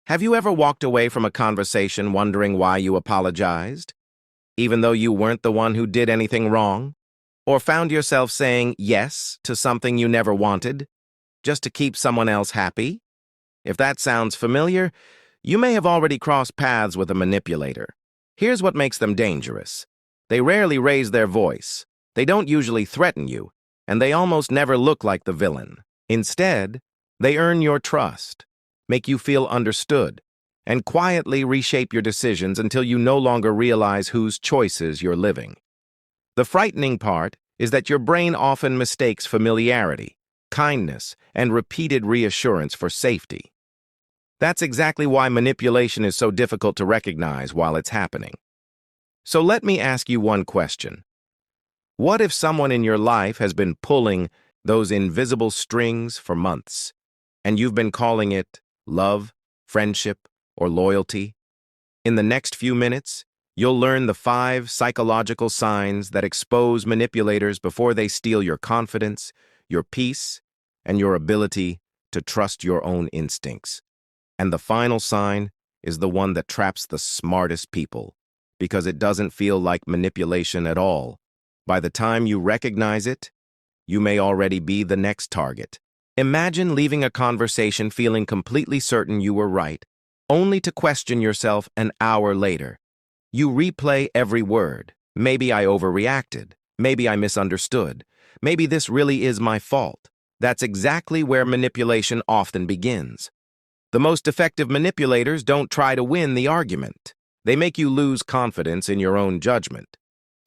Have you ever walked away from a conversation wondering why you apologized, even though you weren't the one who did anything wrong? Or found yourself saying yes to something you never wanted, just to keep someone else happy? If that sounds familiar, you may have already crossed paths with a manipulator. Here's what makes them dangerous. They rarely raise their voice, they don't usually threaten you, and they almost never look like the villain. Instead, they earn your trust, make you feel understood, and quietly reshape your decisions until you no longer realize whose choices you're living. The frightening part is that your brain often mistakes familiarity, kindness, and repeated reassurance for safety. That's exactly why manipulation is so difficult to recognize while it's happening. So let me ask you one question. What if someone in your life has been pulling those invisible strings for months, and you've been calling it love, friendship, or loyalty? In the next few minutes, you'll learn the 5 psychological signs that expose manipulators before they steal your confidence, your peace, and your ability to trust your own instincts. And the final sign is the one that traps the smartest people, because it doesn't feel like manipulation at all. By the time you recognize it, you may already be the next target. Imagine leaving a conversation feeling completely certain you were right, only to question yourself an hour later. You replay every word. Maybe I overreacted. Maybe I misunderstood. Maybe this really is my fault. That's exactly where manipulation often begins. The most effective manipulators don't try to win the argument. They make you lose confidence in your own judgment.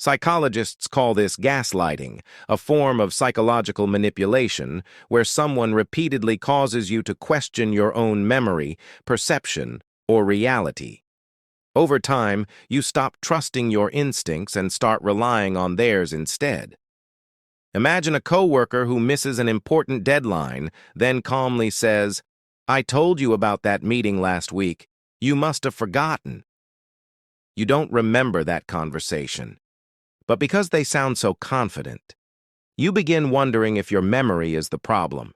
Psychologists call this gaslighting, a form of psychological manipulation where someone repeatedly causes you to question your own memory, perception, or reality. Over time, you stop trusting your instincts and start relying on theirs instead. Imagine a coworker who misses an important deadline, then calmly says, "I told you about that meeting last week. You must have forgotten." You don't remember that conversation. But because they sound so confident, you begin wondering if your memory is the problem.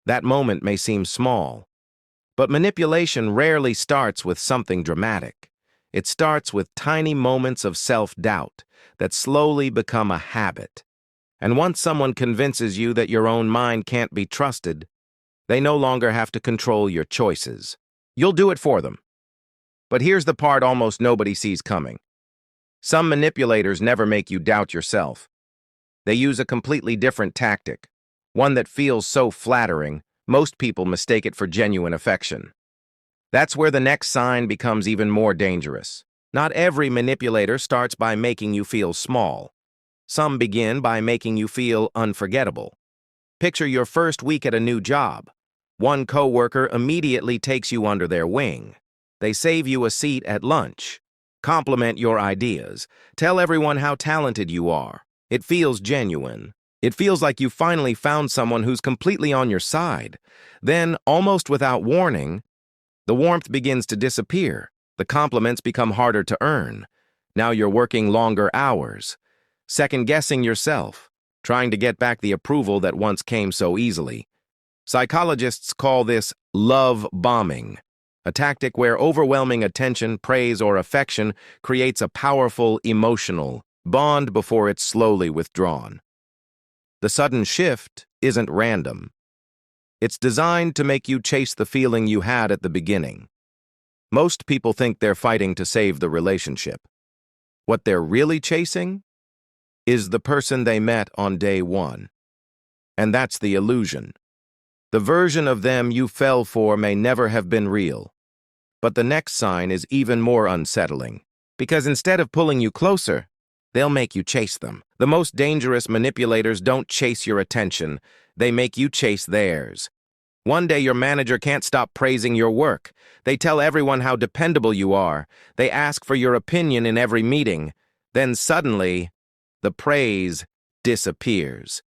That moment may seem small, but manipulation rarely starts with something dramatic. It starts with tiny moments of self-doubt that slowly become a habit. And once someone convinces you that your own mind can't be trusted, they no longer have to control your choices. You'll do it for them. But here's the part almost nobody sees coming. Some manipulators never make you doubt yourself. They use a completely different tactic, one that feels so flattering, most people mistake it for genuine affection. That's where the next sign becomes even more dangerous. Not every manipulator starts by making you feel small. Some begin by making you feel unforgettable. Picture your first week at a new job. One coworker immediately takes you under their wing. They save you a seat at lunch. Compliment your ideas. Tell everyone how talented you are. It feels genuine. It feels like you finally found someone who's completely on your side. Then, almost without warning, the warmth begins to disappear. The compliments become harder to earn. Now you're working longer hours, second-guessing yourself, trying to get back the approval that once came so easily. Psychologists call this love bombing, a tactic where overwhelming attention, praise, or affection creates a powerful emotional bond before it's slowly withdrawn. The sudden shift isn't random. It's designed to make you chase the feeling you had at the beginning. Most people think they're fighting to save the relationship. What they're really chasing is the person they met on day one. And that's the illusion. The version of them you fell for may never have been real. But the next sign is even more unsettling, because instead of pulling you closer, they'll make you chase them. The most dangerous manipulators don't chase your attention, they make you chase theirs. One day your manager can't stop praising your work. They tell everyone how dependable you are. They ask for your opinion in every meeting. Then suddenly, the praise disappears.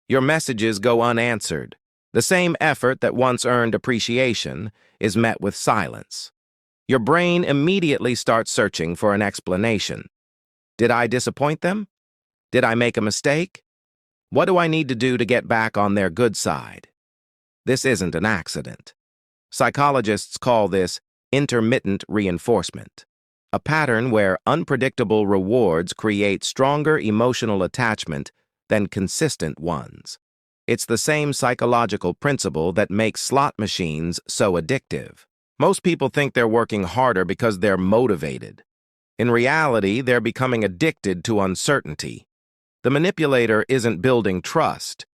Your messages go unanswered. The same effort that once earned appreciation is met with silence. Your brain immediately starts searching for an explanation. Did I disappoint them? Did I make a mistake? What do I need to do to get back on their good side? This isn't an accident. Psychologists call this intermittent reinforcement, a pattern where unpredictable rewards create stronger emotional attachment than consistent ones. It's the same psychological principle that makes slot machines so addictive. Most people think they're working harder because they're motivated. In reality, they're becoming addicted to uncertainty. The manipulator isn't building trust.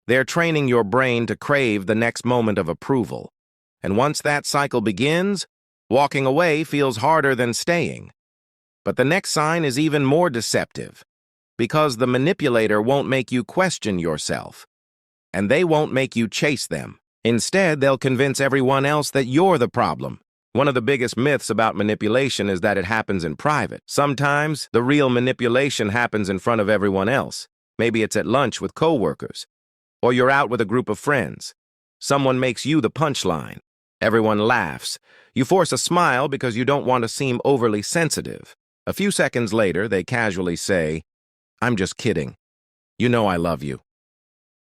They're training your brain to crave the next moment of approval. And once that cycle begins, walking away feels harder than staying. But the next sign is even more deceptive, because the manipulator won't make you question yourself, and they won't make you chase them. Instead, they'll convince everyone else that you're the problem. One of the biggest myths about manipulation is that it happens in private. Sometimes, the real manipulation happens in front of everyone else. Maybe it's at lunch with coworkers, or you're out with a group of friends. Someone makes you the punchline. Everyone laughs. You force a smile because you don't want to seem overly sensitive. A few seconds later, they casually say, "I'm just kidding. You know I love you."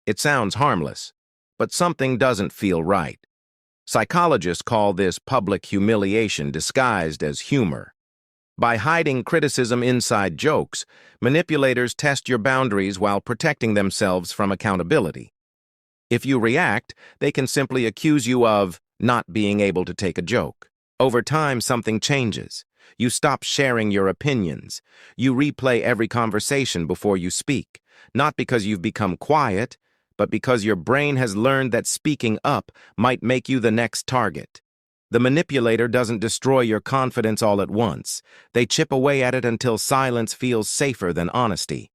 It sounds harmless, but something doesn't feel right. Psychologists call this public humiliation disguised as humor. By hiding criticism inside jokes, manipulators test your boundaries while protecting themselves from accountability. If you react, they can simply accuse you of not being able to take a joke. Over time, something changes. You stop sharing your opinions. You replay every conversation before you speak, not because you've become quiet, but because your brain has learned that speaking up might make you the next target. The manipulator doesn't destroy your confidence all at once. They chip away at it until silence feels safer than honesty.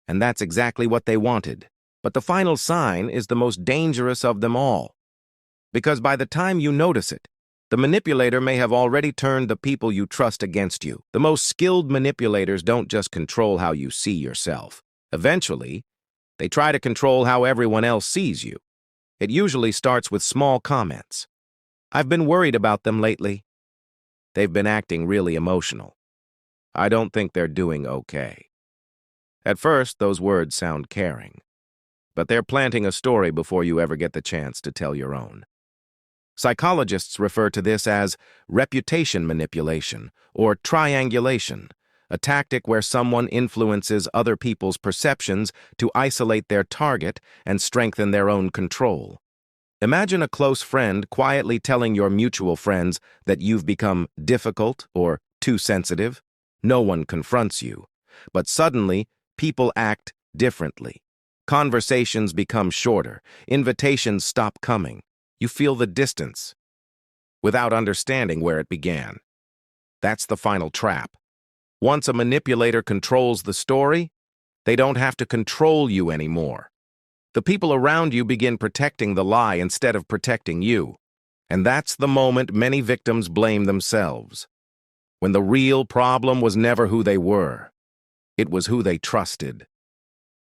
And that's exactly what they wanted. But the final sign is the most dangerous of them all. Because by the time you notice it, the manipulator may have already turned the people you trust against you. The most skilled manipulators don't just control how you see yourself. Eventually, they try to control how everyone else sees you. It usually starts with small comments. "I've been worried about them lately. They've been acting really emotional. I don't think they're doing okay." At first, those words sound caring, but they're planting a story before you ever get the chance to tell your own. Psychologists refer to this as reputation manipulation or triangulation, a tactic where someone influences other people's perceptions to isolate their target and strengthen their own control. Imagine a close friend quietly telling your mutual friends that you've become difficult or too sensitive. No one confronts you, but suddenly people act differently. Conversations become shorter, invitations stop coming. You feel the distance without understanding where it began. That's the final trap. Once a manipulator controls the story, they don't have to control you anymore. The people around you begin protecting the lie instead of protecting you. And that's the moment many victims blame themselves. When the real problem was never who they were. It was who they trusted.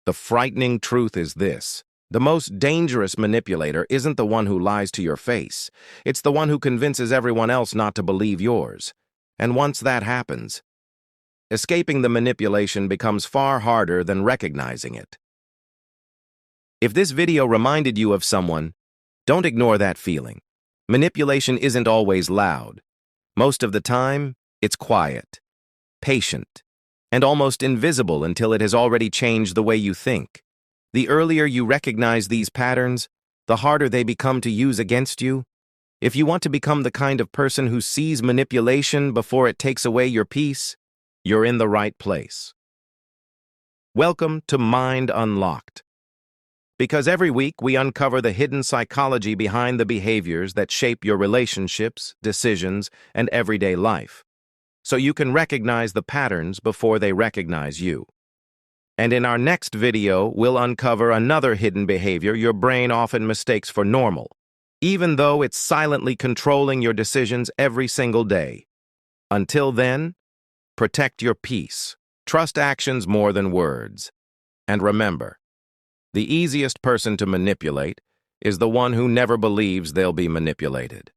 The frightening truth is this: the most dangerous manipulator isn't the one who lies to your face. It's the one who convinces everyone else not to believe yours. And once that happens, escaping the manipulation becomes far harder than recognizing it. If this video reminded you of someone, don't ignore that feeling. Manipulation isn't always loud. Most of the time, it's quiet, patient, and almost invisible until it has already changed the way you think. The earlier you recognize these patterns, the harder they become to use against you. If you want to become the kind of person who sees manipulation before it takes away your peace, you're in the right place. Welcome to Mind Unlocked. Because every week we uncover the hidden psychology behind the behaviors that shape your relationships, decisions, and everyday life, so you can recognize the patterns before they recognize you. And in our next video, we'll uncover another hidden behavior your brain often mistakes for normal, even though it's silently controlling your decisions every single day. Until then, protect your peace. Trust actions more than words. And remember, the easiest person to manipulate is the one who never believes they'll be manipulated.